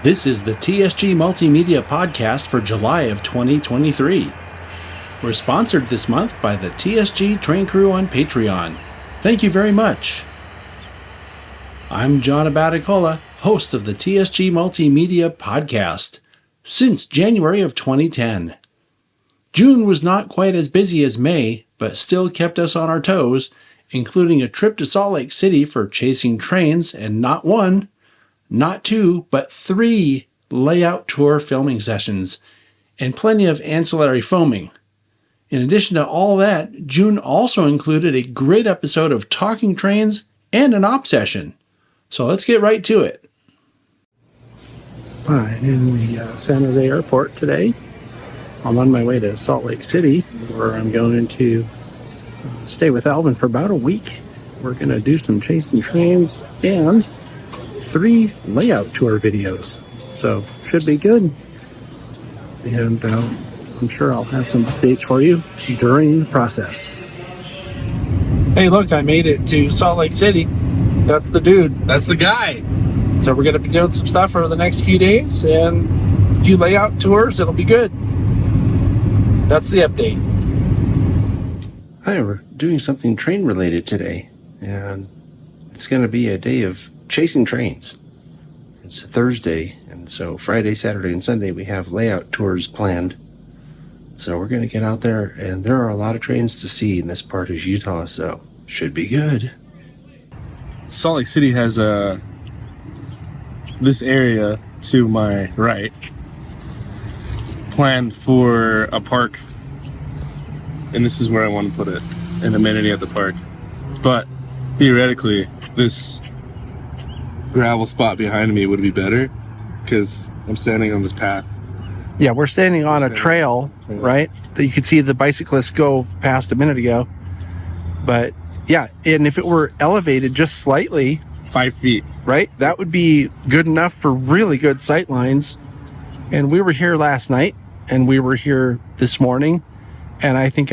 This is the TSG Multimedia Podcast for July of 2023. We're sponsored this month by the TSG Train Crew on Patreon. Thank you very much. I'm John Abaticola, host of the TSG Multimedia Podcast, since January of 2010. June was not quite as busy as May, but still kept us on our toes, including a trip to Salt Lake City for chasing trains and not one, not two, but 3 layout tour filming sessions, and plenty of ancillary foaming. In addition to all that, June also included a great episode of Talking Trains and an op session. So let's get right to it. I'm in the San Jose airport today. I'm on my way to Salt Lake City, where I'm going to stay with Alvin for about a week. We're going to do some chasing trains and 3 layout tour videos. So, should be good. And I'm sure I'll have some updates for you during the process. Hey, look, I made it to Salt Lake City. That's the dude. That's the guy. So we're going to be doing some stuff over the next few days and a few layout tours. It'll be good. That's the update. Hi, we're doing something train related today. And it's going to be a day of chasing trains. It's a Thursday, and so Friday, Saturday, and Sunday we have layout tours planned. So we're going to get out there, and there are a lot of trains to see in this part of Utah, so should be good. Salt Lake City has this area to my right planned for a park, and this is where I want to put it, an amenity at the park. But theoretically, this gravel spot behind me would be better because I'm standing on this path. Yeah, we're standing on a trail, right? That you could see the bicyclists go past a minute ago. But yeah, and if it were elevated just slightly, 5 feet, right? That would be good enough for really good sight lines. And we were here last night and we were here this morning. And I think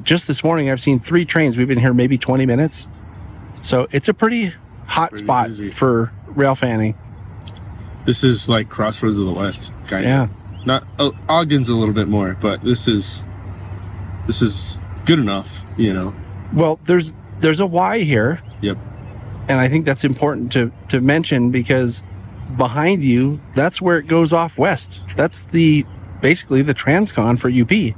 just this morning, I've seen 3 trains. We've been here maybe 20 minutes. So it's a pretty hot spot busy for rail fanning. This is like Crossroads of the West, kind of. Yeah. Not Ogden's a little bit more, but this is good enough, you know. Well, there's a Y here. Yep. And I think that's important to mention because behind you, that's where it goes off west. That's basically the Transcon for UP.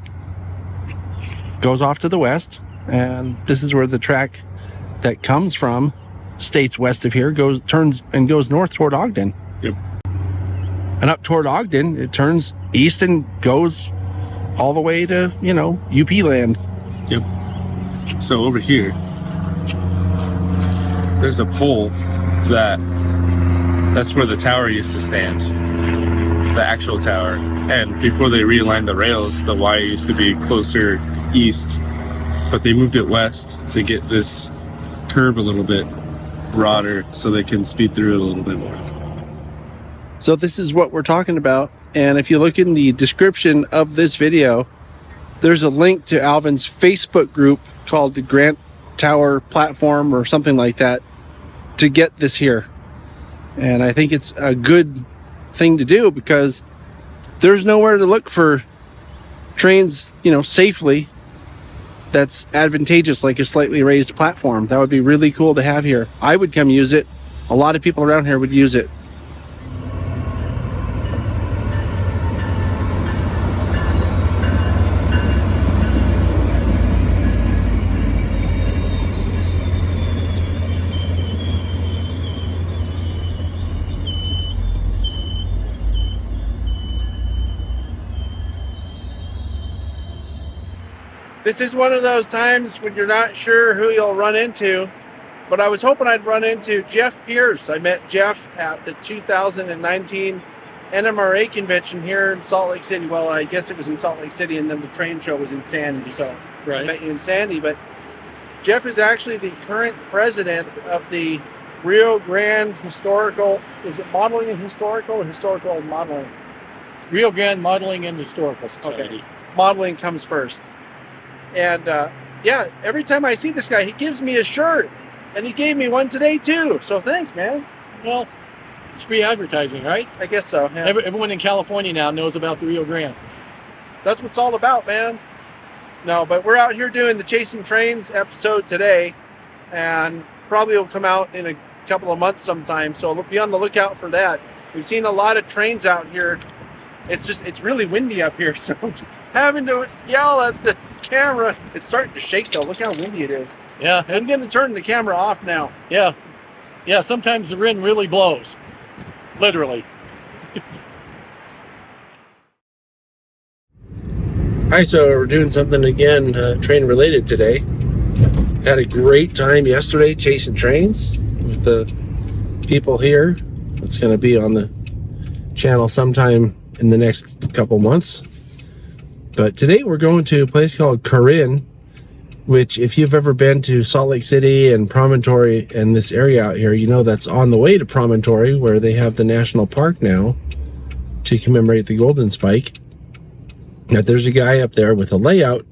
Goes off to the west, and this is where the track that comes from states west of here turns north toward Ogden. Yep. And up toward Ogden, it turns east and goes all the way to, UP land. Yep. So over here, there's a pole that's where the tower used to stand, the actual tower. And before they realigned the rails, the Y used to be closer east, but they moved it west to get this curve a little bit broader so they can speed through it a little bit more. So this is what we're talking about. And if you look in the description of this video, there's a link to Alvin's Facebook group called the Grant Tower Platform or something like that to get this here. And I think it's a good thing to do because there's nowhere to look for trains, safely that's advantageous, like a slightly raised platform. That would be really cool to have here. I would come use it. A lot of people around here would use it. This is one of those times when you're not sure who you'll run into, but I was hoping I'd run into Jeff Pierce. I met Jeff at the 2019 NMRA convention here in Salt Lake City. Well, I guess it was in Salt Lake City, and then the train show was in Sandy, so I met you in Sandy. But Jeff is actually the current president of the Rio Grande Historical, is it Modeling and Historical or Historical and Modeling? Rio Grande Modeling and Historical Society. Okay. Modeling comes first. And every time I see this guy, he gives me a shirt. And he gave me one today, too. So thanks, man. Well, It's free advertising, right? I guess so. Yeah. Everyone in California now knows about the Rio Grande. That's what it's all about, man. No, but we're out here doing the Chasing Trains episode today, and probably will come out in a couple of months sometime, so be on the lookout for that. We've seen a lot of trains out here. It's really windy up here, so having to yell at the camera. It's starting to shake though. Look how windy it is. Yeah. I'm going to turn the camera off now. Yeah. Yeah, sometimes the wind really blows. Literally. Hi, so we're doing something again, train related today. Had a great time yesterday chasing trains with the people here. It's going to be on the channel sometime in the next couple months. But today we're going to a place called Corinne, which if you've ever been to Salt Lake City and Promontory and this area out here, you know that's on the way to Promontory, where they have the national park now to commemorate the Golden Spike. Now, there's a guy up there with a layout.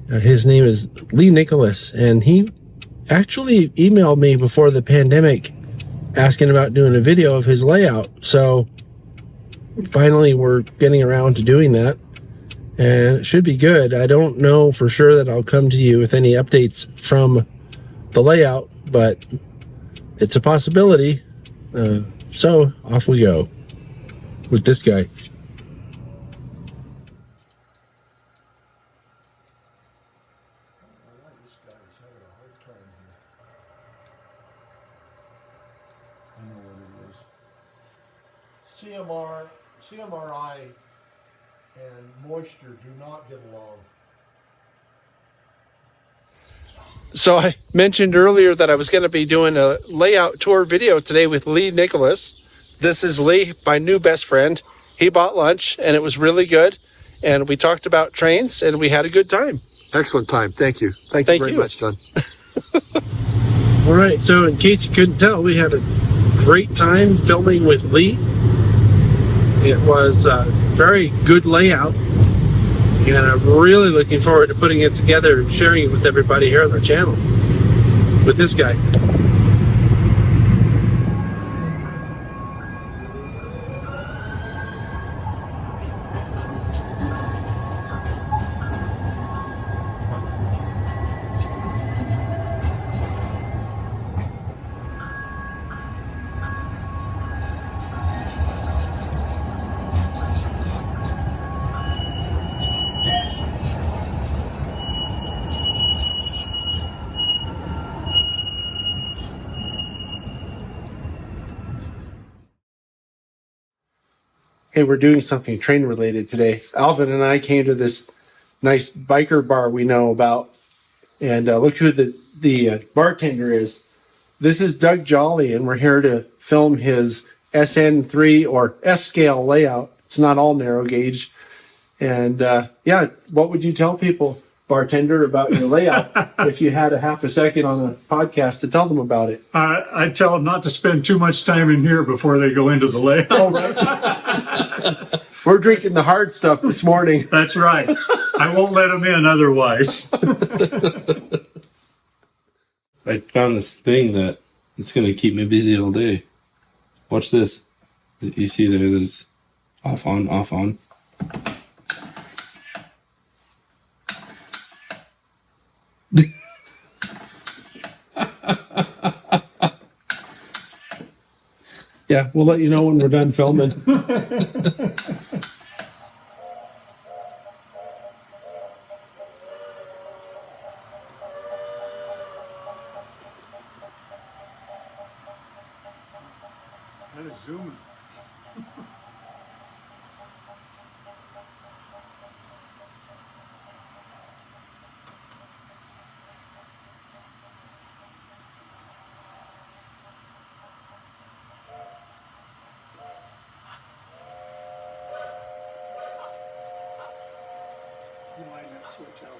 His name is Lee Nicholas, and he actually emailed me before the pandemic asking about doing a video of his layout. So finally we're getting around to doing that, and it should be good. I don't know for sure that I'll come to you with any updates from the layout, but it's a possibility. So off we go with this guy. CMRI and moisture do not get along. So I mentioned earlier that I was going to be doing a layout tour video today with Lee Nicholas. This is Lee, my new best friend. He bought lunch and it was really good. And we talked about trains and we had a good time. Excellent time. Thank you. Thank you very much, John. All right, so in case you couldn't tell, we had a great time filming with Lee. It was a very good layout, and I'm really looking forward to putting it together and sharing it with everybody here on the channel with this guy. Hey, we're doing something train related today. Alvin and I came to this nice biker bar we know about, and look who the bartender is. This is Doug Jolley, and we're here to film his SN3 or S-scale layout. It's not all narrow gauge. And yeah, what would you tell people, bartender, about your layout if you had a half a second on a podcast to tell them about it? I'd tell them not to spend too much time in here before they go into the layout. Oh, right. We're drinking the hard stuff this morning. That's right. I won't let them in otherwise. I found this thing that it's going to keep me busy all day. Watch this. You see there's off on, off on. Yeah, we'll let you know when we're done filming. That is zooming. You might not switch out.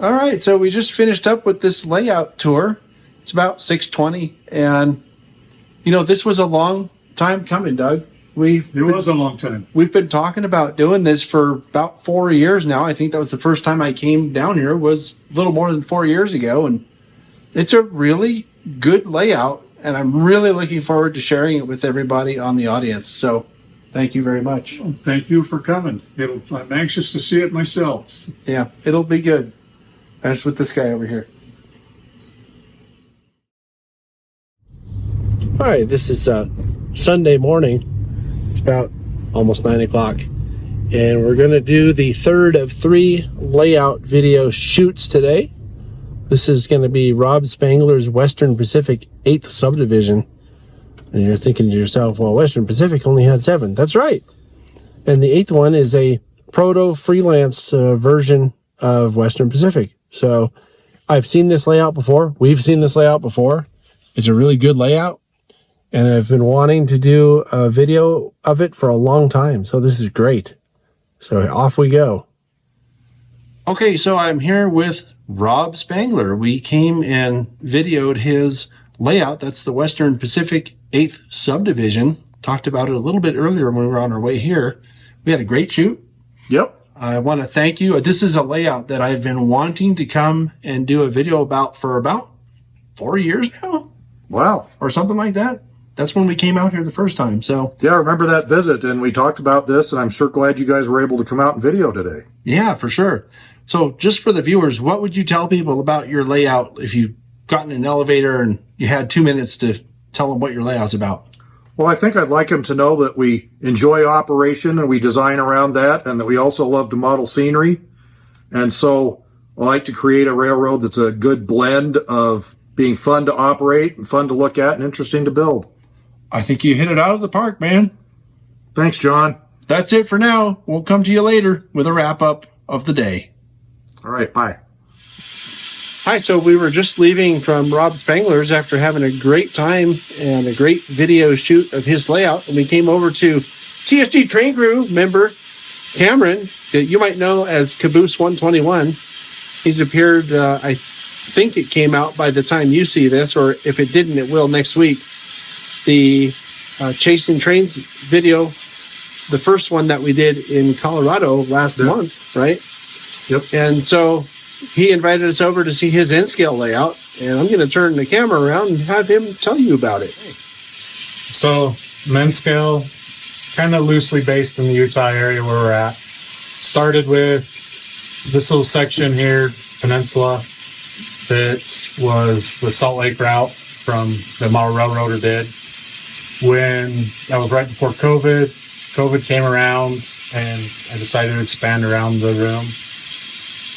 All right, so we just finished up with this layout tour. It's about 6:20, and this was a long time coming, Doug. It was a long time. We've been talking about doing this for about 4 years now. I think that was the first time I came down here was a little more than 4 years ago, and it's a really good layout, and I'm really looking forward to sharing it with everybody on the audience. So thank you very much. Well, thank you for coming. I'm anxious to see it myself. Yeah, it'll be good. That's with this guy over here. All right, this is Sunday morning. It's about almost 9 o'clock. And we're going to do the third of 3 layout video shoots today. This is going to be Rob Spangler's Western Pacific 8th subdivision. And you're thinking to yourself, well, Western Pacific only had 7. That's right. And the 8th one is a proto freelance version of Western Pacific. So I've seen this layout before. We've seen this layout before. It's a really good layout. And I've been wanting to do a video of it for a long time. So this is great. So off we go. Okay, so I'm here with Rob Spangler. We came and videoed his layout. That's the Western Pacific 8th subdivision. Talked about it a little bit earlier when we were on our way here. We had a great shoot. Yep. I want to thank you. This is a layout that I've been wanting to come and do a video about for about 4 years now. Wow. Or something like that. That's when we came out here the first time. So yeah, I remember that visit, and we talked about this, and I'm sure glad you guys were able to come out and video today. Yeah, for sure. So just for the viewers, what would you tell people about your layout if you got in an elevator and you had 2 minutes to tell them what your layout's about? Well, I think I'd like them to know that we enjoy operation and we design around that, and that we also love to model scenery. And so I like to create a railroad that's a good blend of being fun to operate and fun to look at and interesting to build. I think you hit it out of the park, man. Thanks, John. That's it for now. We'll come to you later with a wrap-up of the day. All right, bye. Hi, so we were just leaving from Rob Spangler's after having a great time and a great video shoot of his layout. And we came over to TSG Train Crew member Cameron, that you might know as Caboose 121. He's appeared, I think it came out by the time you see this, or if it didn't, it will next week. The Chasing Trains video, the first one that we did in Colorado last month, right? Yep. And so he invited us over to see his N-scale layout, and I'm going to turn the camera around and have him tell you about it. So, men's scale, kind of loosely based in the Utah area where we're at. Started with this little section here, Peninsula, that was the Salt Lake route from the Model Railroader did. When that was right before COVID came around, and I decided to expand around the room.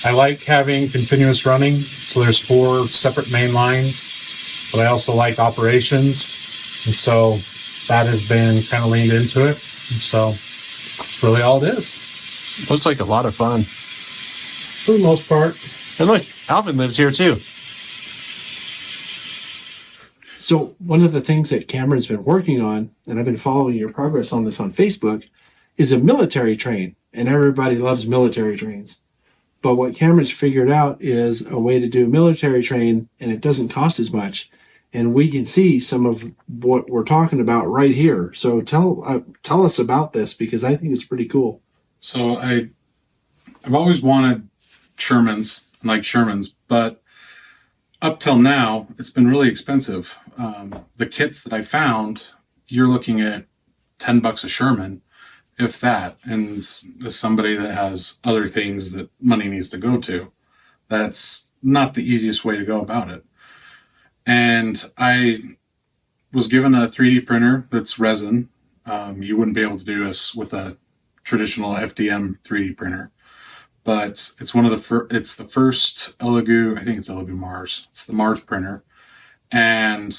I like having continuous running, so there's 4 separate main lines, but I also like operations, and so that has been kind of leaned into it, and so that's really all it is. Looks like a lot of fun. For the most part. And look, Alvin lives here too. So one of the things that Cameron's been working on, and I've been following your progress on this on Facebook, is a military train, and everybody loves military trains. But what Cameron's figured out is a way to do a military train, and it doesn't cost as much. And we can see some of what we're talking about right here. So tell us about this, because I think it's pretty cool. So I've always wanted Shermans, but up till now, it's been really expensive. The kits that I found, you're looking at $10 a Sherman, if that. And as somebody that has other things that money needs to go to, that's not the easiest way to go about it. And I was given a 3D printer that's resin. You wouldn't be able to do this with a traditional FDM 3D printer. But it's one of it's the first Elegoo, I think it's Elegoo Mars. It's the Mars printer. And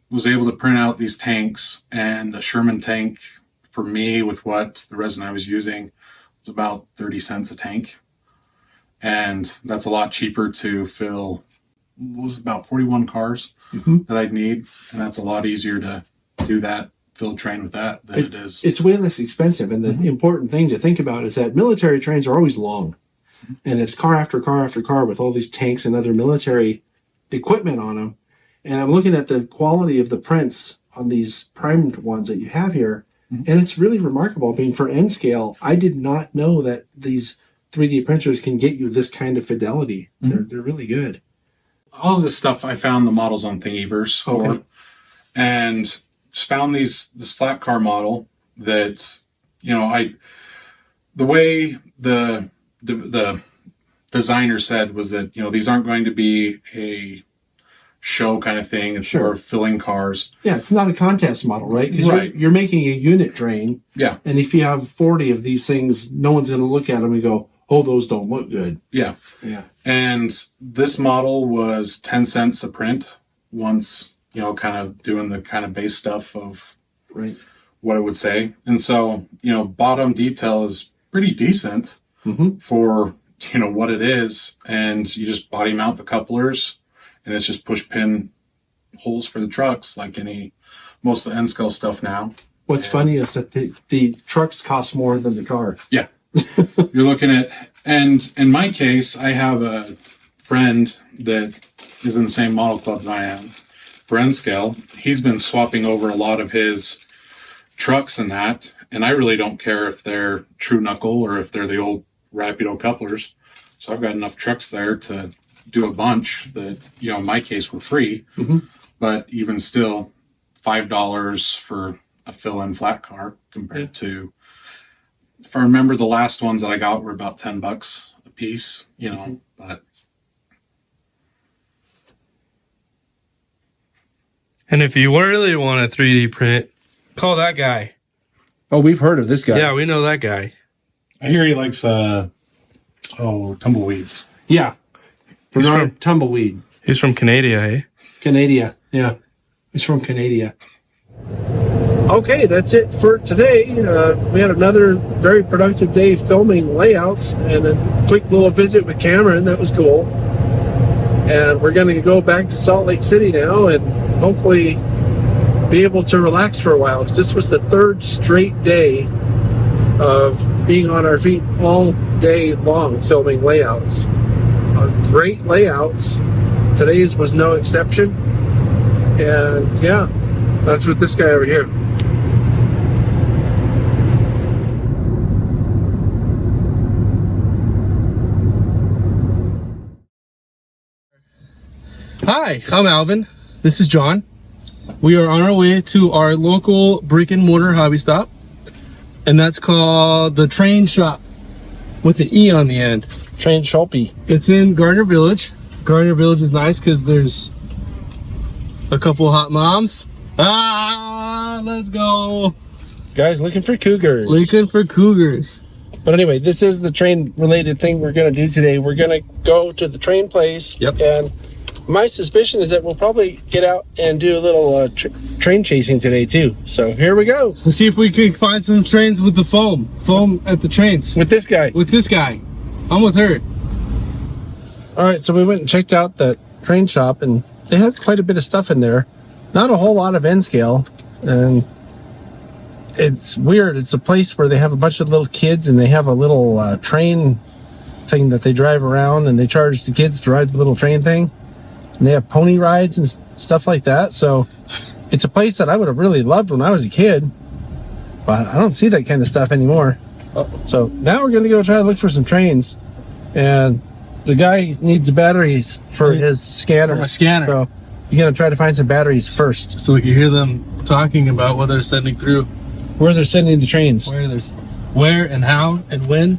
was able to print out these tanks, and a Sherman tank for me with what the resin I was using was about 30 cents a tank. And that's a lot cheaper to fill, was about 41 cars that I'd need. And that's a lot easier to do that, fill a train with that than it is. It's way less expensive. And the important thing to think about is that military trains are always long. And it's car after car after car with all these tanks and other military equipment on them. And I'm looking at the quality of the prints on these primed ones that you have here. And it's really remarkable. I mean, for N scale, I did not know that these 3D printers can get you this kind of fidelity. They're really good. All of this stuff I found the models on Thingiverse for, and just found this flat car model that, you know, the way the designer said was that, you know, these aren't going to be a show kind of thing. It's for filling cars. Yeah, it's not a contest model, right? Because you're making a unit train. Yeah. And if you have 40 of these things, no one's going to look at them and go, oh, those don't look good. Yeah. Yeah. And this model was 10 cents a print once, you know, kind of doing the kind of base stuff of what it would say. And so, you know, bottom detail is pretty decent for, you know, what it is. And you just body mount the couplers, and it's just push pin holes for the trucks, like most of the N-scale stuff now. What's funny is that the trucks cost more than the car. Yeah. You're looking at, and in my case, I have a friend that is in the same model club that I am, for N-scale. He's been swapping over a lot of his trucks and that, and I really don't care if they're true knuckle or if they're the old Rapido couplers. So I've got enough trucks there to do a bunch that, you know, in my case were free, but even still $5 for a fill-in flat car compared to, if I remember, the last ones that I got were about $10 a piece, you know, but. And if you really want a 3D print, call that guy. Oh, we've heard of this guy. Yeah, we know that guy. I hear he likes, tumbleweeds. Yeah. Bernard Tumbleweed. He's from Canada, eh? Canada. Yeah. He's from Canada. Okay, that's it for today. We had another very productive day filming layouts and a quick little visit with Cameron. That was cool. And we're going to go back to Salt Lake City now and hopefully be able to relax for a while, because this was the third straight day of being on our feet all day long filming layouts. Great layouts. Today's was no exception. And yeah, that's with this guy over here. Hi, I'm Alvin. This is John. We are on our way to our local brick and mortar hobby stop, and that's called the Train Shop with an E on the end. Train Shopee. It's in Gardner Village. Gardner Village is nice because there's a couple hot moms. Let's go. Guys looking for cougars. Looking for cougars. But anyway, this is the train related thing we're going to do today. We're going to go to the train place. Yep. And my suspicion is that we'll probably get out and do a little train chasing today too. So here we go. Let's see if we can find some trains with the foam at the trains. With this guy. With this guy. I'm with her. All right, so we went and checked out the train shop, and they have quite a bit of stuff in there. Not a whole lot of N-scale, and it's weird. It's a place where they have a bunch of little kids, and they have a little train thing that they drive around, and they charge the kids to ride the little train thing. And they have pony rides and stuff like that. So it's a place that I would have really loved when I was a kid, but I don't see that kind of stuff anymore. So now we're going to go try to look for some trains, and the guy needs batteries for his scanner. For my scanner. So you're going to try to find some batteries first. So we can hear them talking about what they're sending through. Where they're sending the trains. Where and how and when.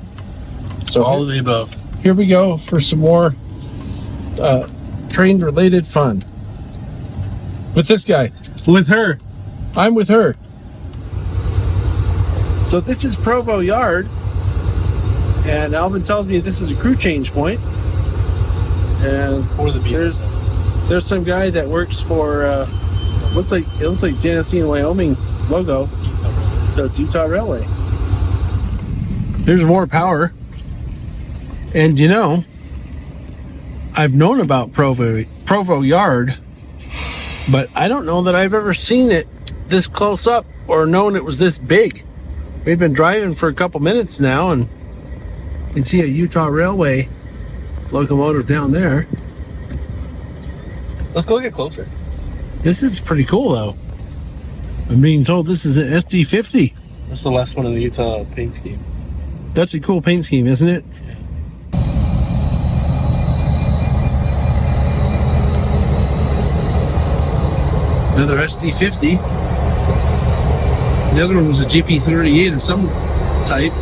So all of the above. Here we go for some more train-related fun. With this guy. With her. I'm with her. So this is Provo Yard. And Alvin tells me this is a crew change point. And there's some guy that works for it looks like Genesee and Wyoming logo. So it's Utah Railway. There's more power. And you know, I've known about Provo Yard, but I don't know that I've ever seen it this close up or known it was this big. We've been driving for a couple minutes now, and You can see a Utah Railway locomotive down there. Let's go get closer. This is pretty cool, though. I'm being told this is an SD50. That's the last one in the Utah paint scheme. That's a cool paint scheme, isn't it? Another SD50. The other one was a GP38 of some type.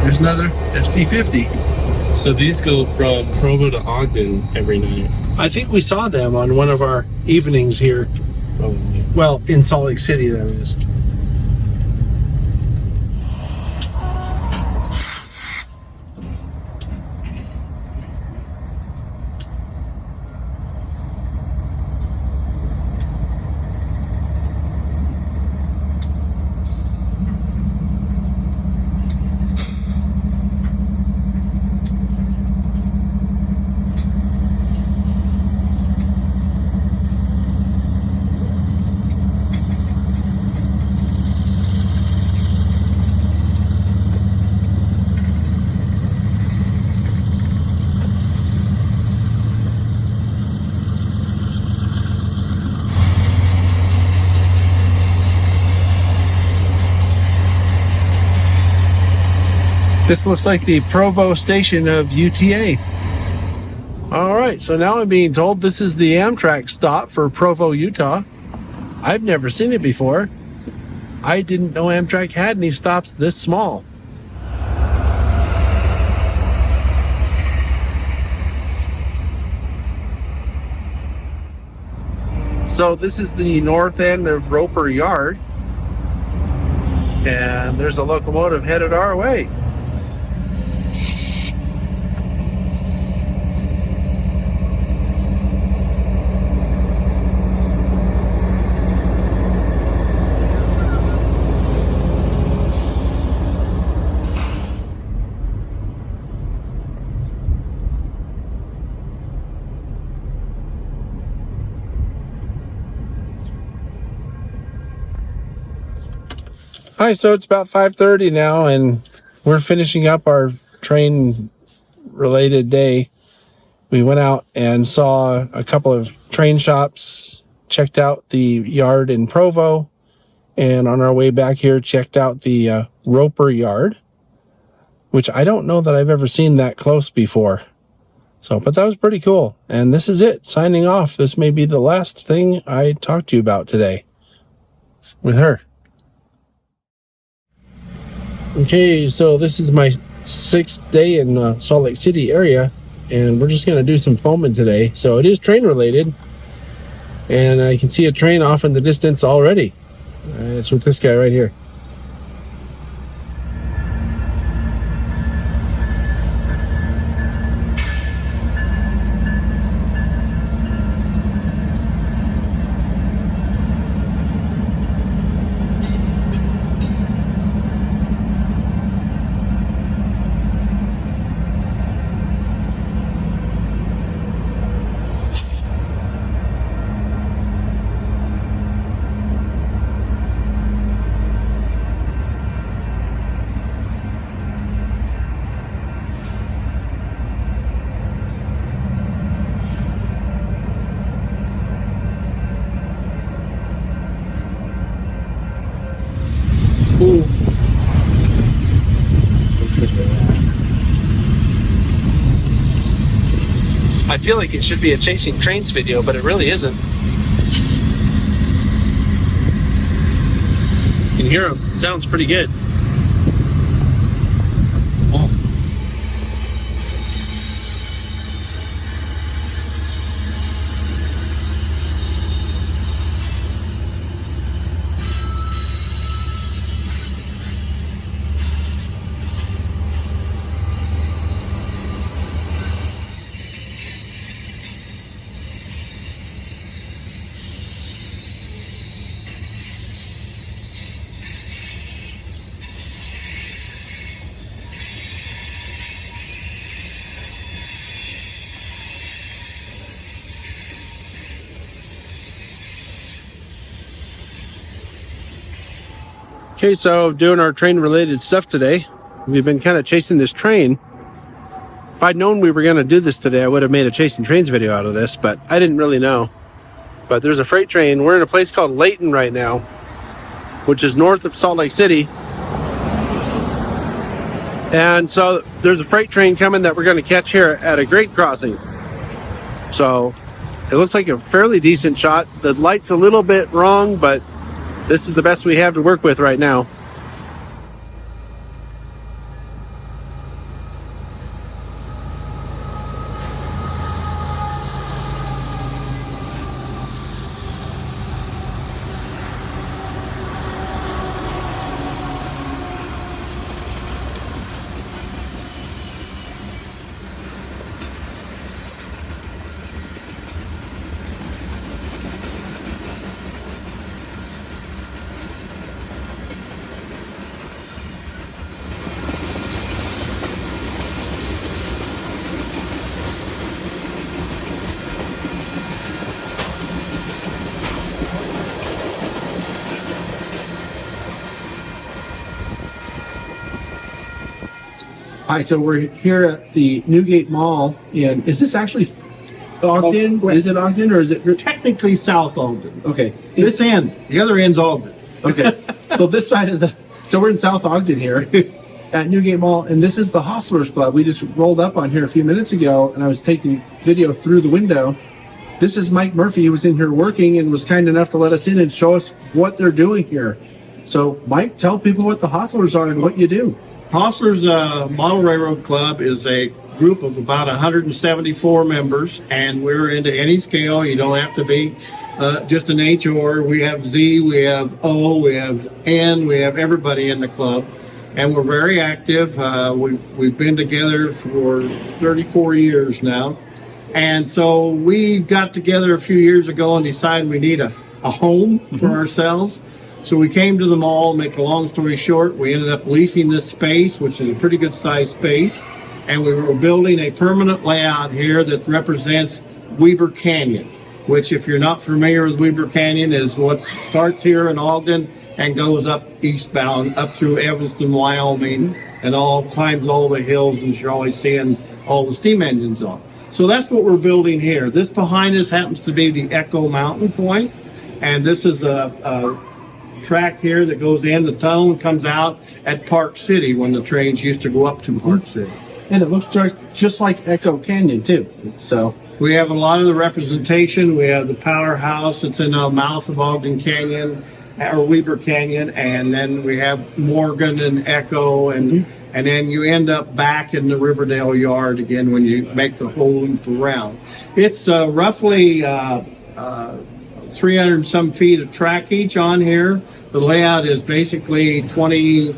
There's another SD50. So these go from Provo to Ogden every night. I think we saw them on one of our evenings here. Probably. Well, in Salt Lake City, that is. This looks like the Provo station of UTA. All right, so now I'm being told this is the Amtrak stop for Provo, Utah. I've never seen it before. I didn't know Amtrak had any stops this small. So this is the north end of Roper Yard. And there's a locomotive headed our way. Hi, so it's about 5:30 now, and we're finishing up our train-related day. We went out and saw a couple of train shops, checked out the yard in Provo, and on our way back here, checked out the Roper Yard, which I don't know that I've ever seen that close before. So, but that was pretty cool. And this is it, signing off. This may be the last thing I talked to you about today with her. Okay, so this is my 6th day in Salt Lake City area, and we're just going to do some foaming today. So it is train related, and I can see a train off in the distance already. It's with this guy right here. Ooh. I feel like it should be a chasing trains video, but it really isn't. You can hear them. It sounds pretty good. Oh. Okay, so doing our train related stuff today. we've been kind of chasing this train. If I'd known we were going to do this today, I would have made a chasing trains video out of this, but I didn't really know. But there's a freight train. We're in a place called Layton right now, which is north of Salt Lake City. And so there's a freight train coming that we're going to catch here at a grade crossing. So it looks like a fairly decent shot. The light's a little bit wrong, but this is the best we have to work with right now. Hi, so we're here at the Newgate Mall, and is this actually Ogden? Is it Ogden or is it Technically South Ogden. Okay? This end, the other end's Ogden. Okay. So this side of so we're in South Ogden here at Newgate Mall, and this is the Hostlers Club. We just rolled up on here a few minutes ago, and I was taking video through the window. This is Mike Murphy. He was in here working and was kind enough to let us in and show us what they're doing here. So, Mike, tell people what the Hostlers are and what you do. Hostlers Model Railroad Club is a group of about 174 members, and we're into any scale. You don't have to be just an HOR. We have Z, we have O, we have N, we have everybody in the club, and we're very active. We've been together for 34 years now, and so we got together a few years ago and decided we need a home for ourselves. So we came to the mall. Make a long story short, we ended up leasing this space, which is a pretty good sized space, and we were building a permanent layout here that represents Weber Canyon, which, if you're not familiar with Weber Canyon, is what starts here in Ogden and goes up eastbound up through Evanston, Wyoming, and climbs all the hills, and you're always seeing all the steam engines on. So that's what we're building here. This behind us happens to be the Echo Mountain Point, and this is a track here that goes in the tunnel and comes out at Park City when the trains used to go up to Park City. And it looks just like Echo Canyon too. So we have a lot of the representation. We have the powerhouse that's in the mouth of Ogden Canyon or Weber Canyon, and then we have Morgan and Echo, and then you end up back in the Riverdale Yard again when you make the whole loop around. It's roughly 300 and some feet of track each on here. The layout is basically 20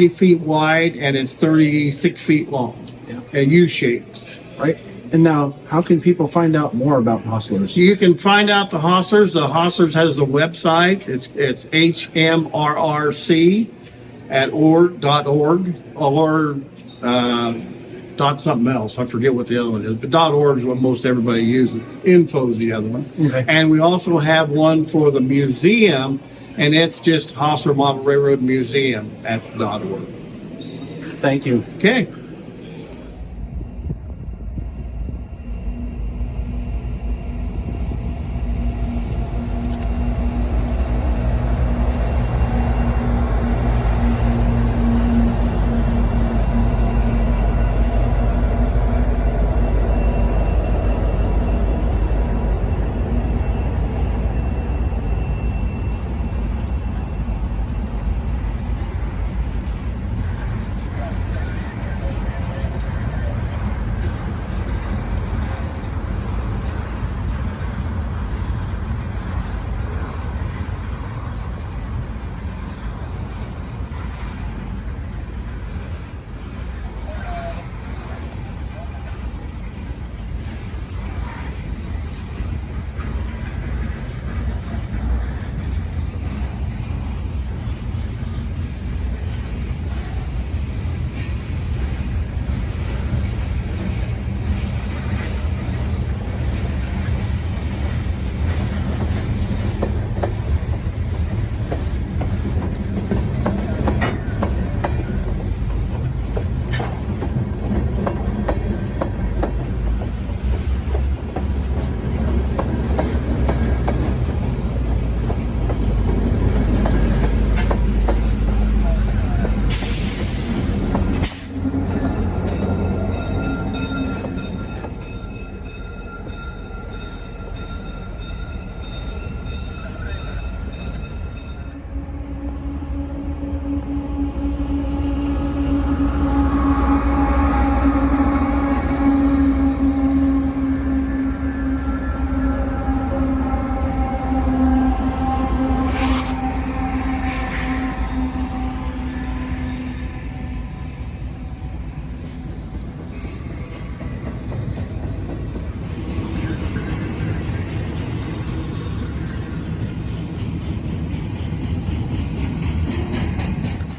feet wide, and it's 36 feet long, and U-shaped. Right. And now, how can people find out more about Hostlers? You can find out the Hostlers. The Hostlers has a website. It's HMRRC at org.org or dot something else. I forget what the other one is, but .org is what most everybody uses. Info is the other one. Okay. And we also have one for the museum, and it's just Hostler Model Railroad Museum at .org. Thank you. Okay.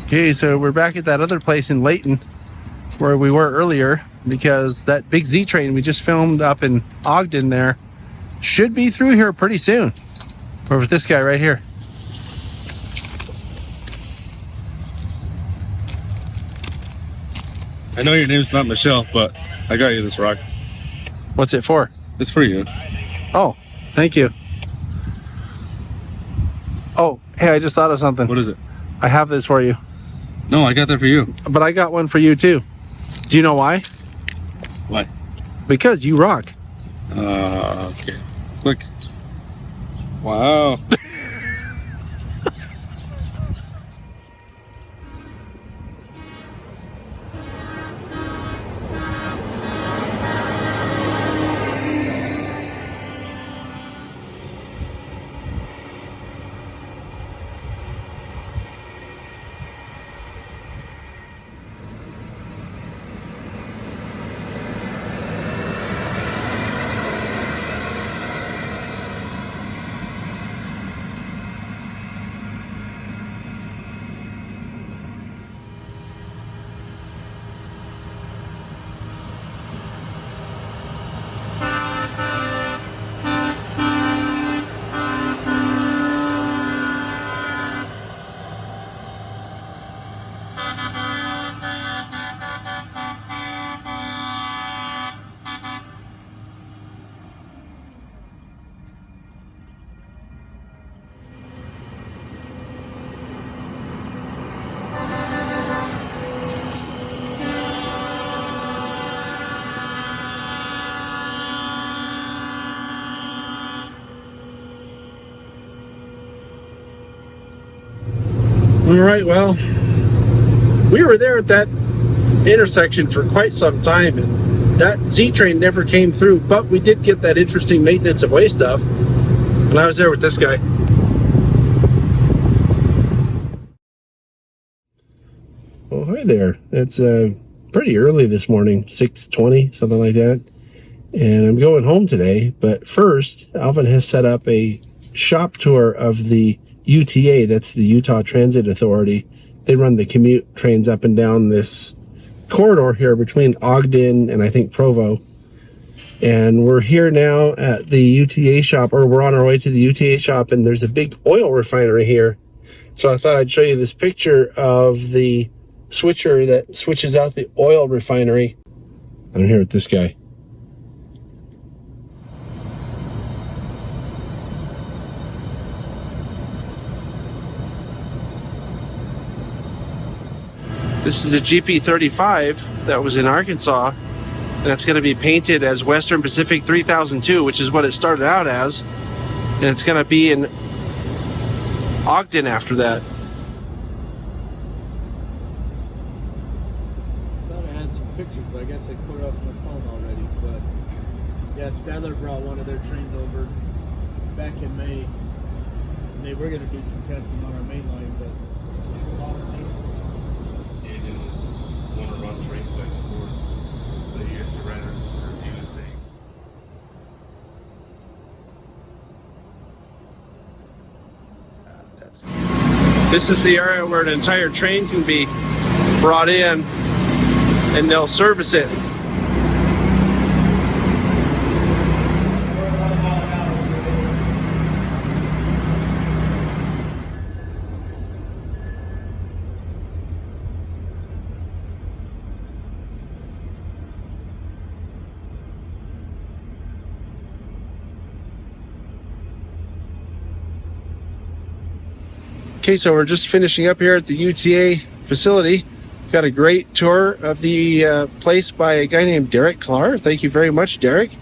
Okay, so we're back at that other place in Layton where we were earlier, because that big Z train we just filmed up in Ogden there should be through here pretty soon. Or with this guy right here. I know your name's not Michelle, but I got you this rock. What's it for? It's for you. Oh, thank you. Oh, hey, I just thought of something. What is it? I have this for you. No, I got that for you. But I got one for you too. Do you know why? Why? Because you rock. Okay. Look. Wow. All right, well, we were there at that intersection for quite some time, and that Z train never came through, but we did get that interesting maintenance of way stuff, and I was there with this guy. Oh, hi there. It's pretty early this morning, 6:20, something like that, and I'm going home today, but first, Alvin has set up a shop tour of the UTA, that's the Utah Transit Authority. They run the commute trains up and down this corridor here between Ogden and I think Provo. And we're here now at the UTA shop, or we're on our way to the UTA shop, and there's a big oil refinery here. So I thought I'd show you this picture of the switcher that switches out the oil refinery. I'm here with this guy. This is a GP35 that was in Arkansas, and it's going to be painted as Western Pacific 3002, which is what it started out as, and it's going to be in Ogden after that. I thought I had some pictures, but I guess I cleared off my phone already. But yeah, Stadler brought one of their trains over back in May, and they were going to do some testing on our main line, but Want to run trains back and forth, so you guys should rather review the same. This is the area where an entire train can be brought in, and they'll service it. Okay, so we're just finishing up here at the UTA facility. Got a great tour of the place by a guy named Derek Clark. Thank you very much, Derek.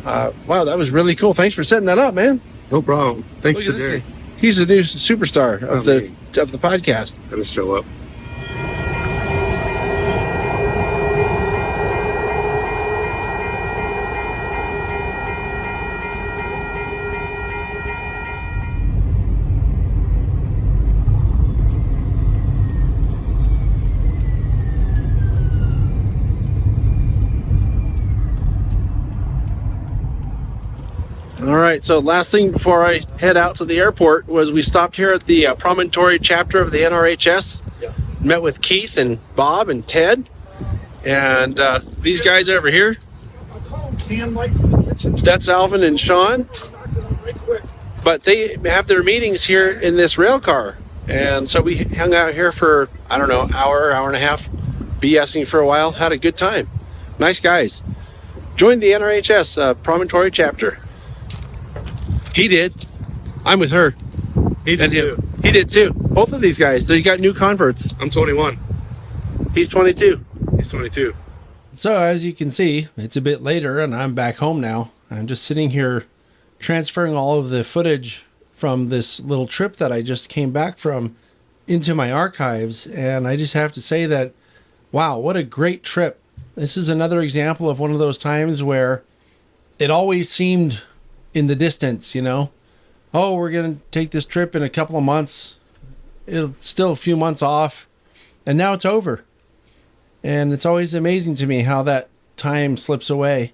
Wow, that was really cool. Thanks for setting that up, man. No problem. Thanks Look to at Derek. He's the new superstar of the podcast. Gotta show up. All right, so last thing before I head out to the airport was we stopped here at the Promontory chapter of the NRHS. Yeah. met with Keith and Bob and Ted. And these guys over here, that's Alvin and Sean. But they have their meetings here in this rail car. And so we hung out here for, I don't know, hour and a half, BSing for a while, had a good time. Nice guys. Joined the NRHS Promontory chapter. He did. I'm with her. He did too. He did too. Both of these guys, they got new converts. I'm 21. He's 22. He's 22. So as you can see, it's a bit later and I'm back home now. I'm just sitting here transferring all of the footage from this little trip that I just came back from into my archives. And I just have to say that, wow, what a great trip. This is another example of one of those times where it always seemed in the distance, you know, oh, we're going to take this trip in a couple of months. It'll still a few months off. And now it's over. And it's always amazing to me how that time slips away.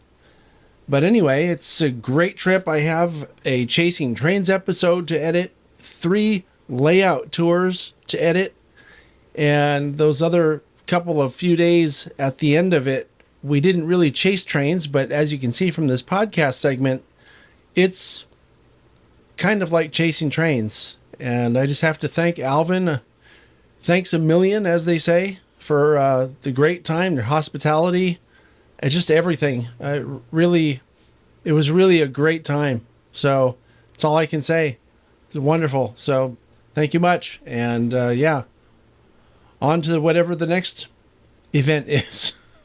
But anyway, it's a great trip. I have a Chasing Trains episode to edit, 3 layout tours to edit, and those other couple of few days at the end of it, we didn't really chase trains, but as you can see from this podcast segment, it's kind of like chasing trains. And I just have to thank Alvin. Thanks a million, as they say, for the great time, your hospitality, and just everything. It was really a great time. So that's all I can say. It's wonderful. So thank you much. And yeah, on to whatever the next event is.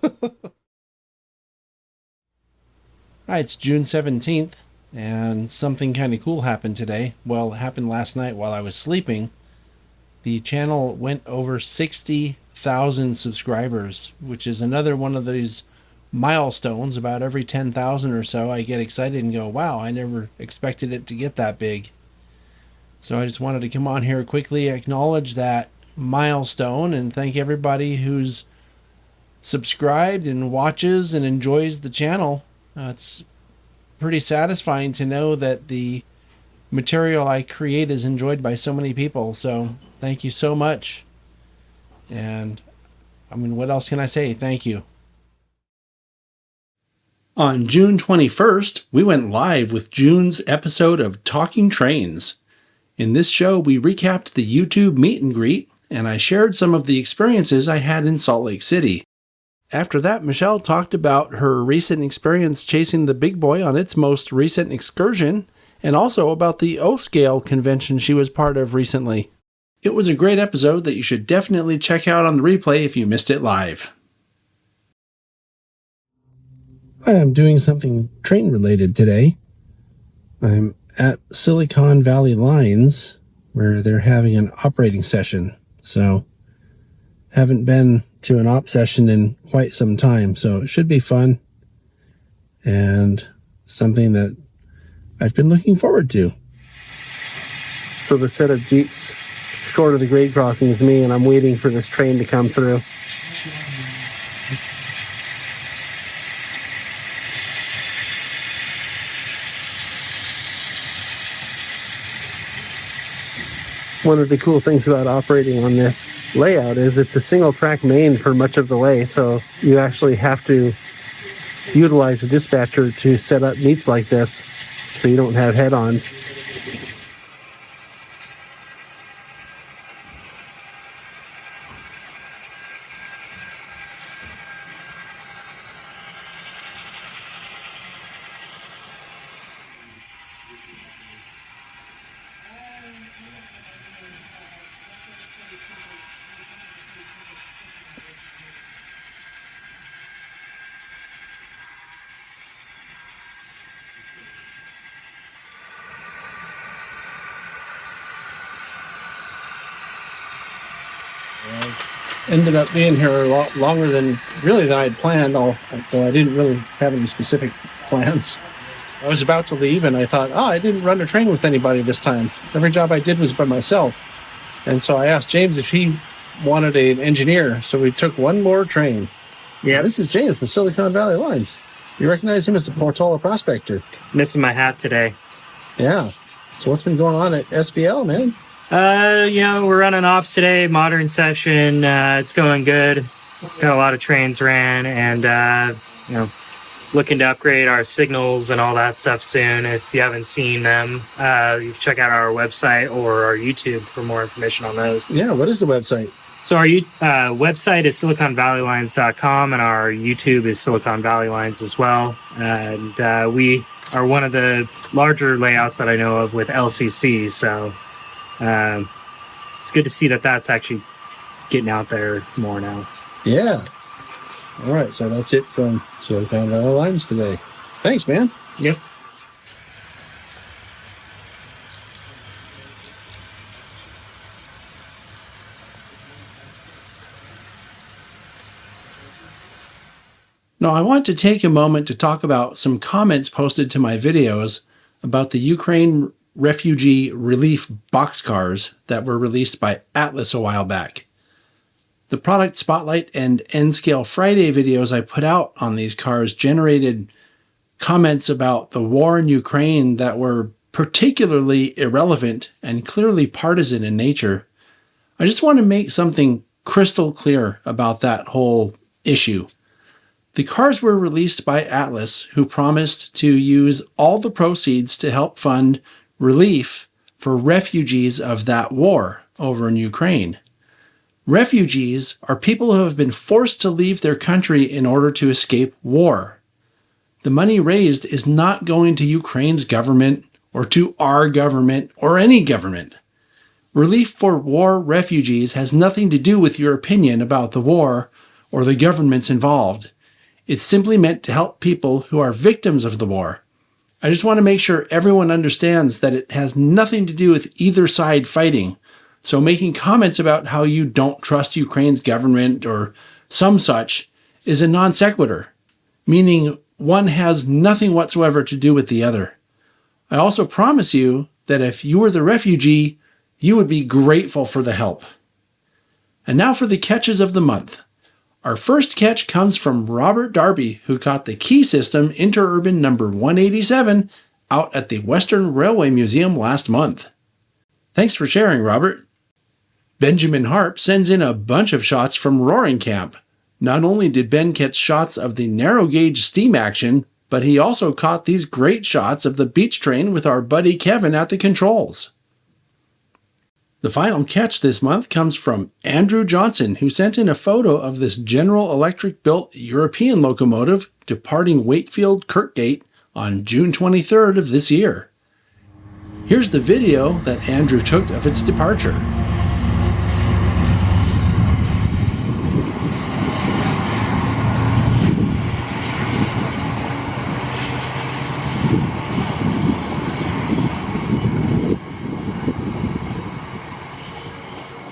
Hi, it's June 17th, and something kind of cool happened today. Well, it happened last night while I was sleeping. The channel went over 60,000 subscribers, which is another one of these milestones. About every 10,000 or so, I get excited and go, wow, I never expected it to get that big. So I just wanted to come on here quickly, acknowledge that milestone, and thank everybody who's subscribed and watches and enjoys the channel. It's pretty satisfying to know that the material I create is enjoyed by so many people. So thank you so much. And I mean, what else can I say? Thank you. On June 21st, we went live with June's episode of Talking Trains. In this show, we recapped the YouTube meet and greet, and I shared some of the experiences I had in Salt Lake City. After that, Michelle talked about her recent experience chasing the big boy on its most recent excursion, and also about the O-Scale convention she was part of recently. It was a great episode that you should definitely check out on the replay if you missed it live. I am doing something train related today. I'm at Silicon Valley Lines, where they're having an operating session. So, haven't been to an op session in quite some time, so it should be fun and something that I've been looking forward to. So the set of Jeeps short of the grade crossing is me, and I'm waiting for this train to come through. One of the cool things about operating on this layout is it's a single track main for much of the way, so you actually have to utilize a dispatcher to set up meets like this so you don't have head-ons. Ended up being here a lot longer than I had planned, although I didn't really have any specific plans. I was about to leave and I thought, I didn't run a train with anybody this time. Every job I did was by myself. And so I asked James if he wanted an engineer, so we took one more train. Yeah, this is James from Silicon Valley Lines. You recognize him as the Portola prospector. Missing my hat today. Yeah. So what's been going on at SVL, man? We're running ops today, modern session. It's going good. Got a lot of trains ran, and looking to upgrade our signals and all that stuff soon. If you haven't seen them, you can check out our website or our YouTube for more information on those. Yeah, what is the website? So our website is siliconvalleylines.com, and our YouTube is Silicon Valley Lines as well. And we are one of the larger layouts that I know of with LCC, so it's good to see that that's actually getting out there more now. Yeah. All right, so that's it from Silicon Valley Lines today. Thanks, man. Yep. Now, I want to take a moment to talk about some comments posted to my videos about the Ukraine refugee relief boxcars that were released by Atlas a while back. The product spotlight and N-Scale Friday videos I put out on these cars generated comments about the war in Ukraine that were particularly irrelevant and clearly partisan in nature. I just want to make something crystal clear about that whole issue. The cars were released by Atlas, who promised to use all the proceeds to help fund relief for refugees of that war over in Ukraine. Refugees are people who have been forced to leave their country in order to escape war. The money raised is not going to Ukraine's government or to our government or any government. Relief for war refugees has nothing to do with your opinion about the war or the governments involved. It's simply meant to help people who are victims of the war. I just want to make sure everyone understands that it has nothing to do with either side fighting. So making comments about how you don't trust Ukraine's government or some such is a non sequitur, meaning one has nothing whatsoever to do with the other. I also promise you that if you were the refugee, you would be grateful for the help. And now for the catches of the month. Our first catch comes from Robert Darby, who caught the Key System Interurban number 187 out at the Western Railway Museum last month. Thanks for sharing, Robert. Benjamin Harp sends in a bunch of shots from Roaring Camp. Not only did Ben catch shots of the narrow gauge steam action, but he also caught these great shots of the beach train with our buddy Kevin at the controls. The final catch this month comes from Andrew Johnson, who sent in a photo of this General Electric-built European locomotive departing Wakefield Kirkgate on June 23rd of this year. Here's the video that Andrew took of its departure.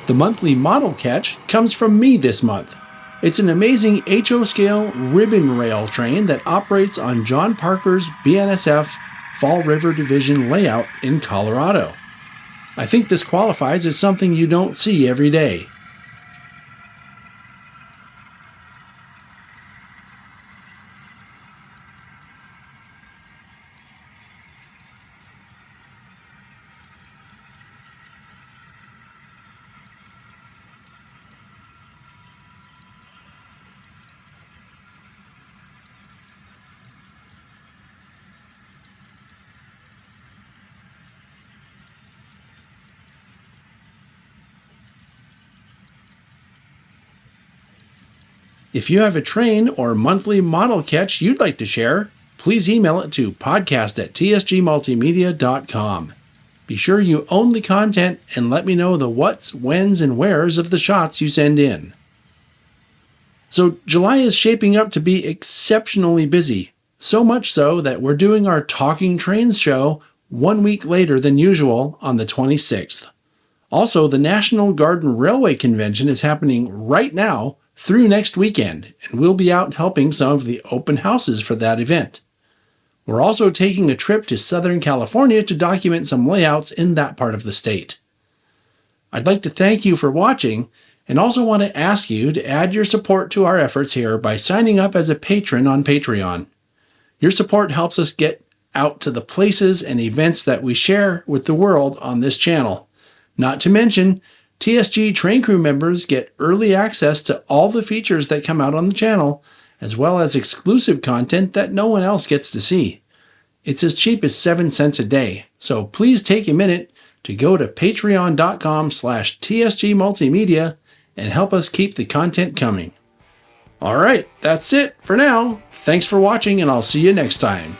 The monthly model catch comes from me this month. It's an amazing HO-scale ribbon rail train that operates on John Parker's BNSF Fall River Division layout in Colorado. I think this qualifies as something you don't see every day. If you have a train or monthly model catch you'd like to share, please email it to podcast@tsgmultimedia.com. Be sure you own the content and let me know the whats, whens, and wheres of the shots you send in. So July is shaping up to be exceptionally busy, so much so that we're doing our Talking Trains show 1 week later than usual on the 26th. Also, the National Garden Railway Convention is happening right now through next weekend, and we'll be out helping some of the open houses for that event. We're also taking a trip to Southern California to document some layouts in that part of the state. I'd like to thank you for watching, and also want to ask you to add your support to our efforts here by signing up as a patron on Patreon. Your support helps us get out to the places and events that we share with the world on this channel. Not to mention, TSG Train Crew members get early access to all the features that come out on the channel, as well as exclusive content that no one else gets to see. It's as cheap as 7 cents a day, so please take a minute to go to patreon.com/TSG Multimedia and help us keep the content coming. All right, that's it for now. Thanks for watching, and I'll see you next time.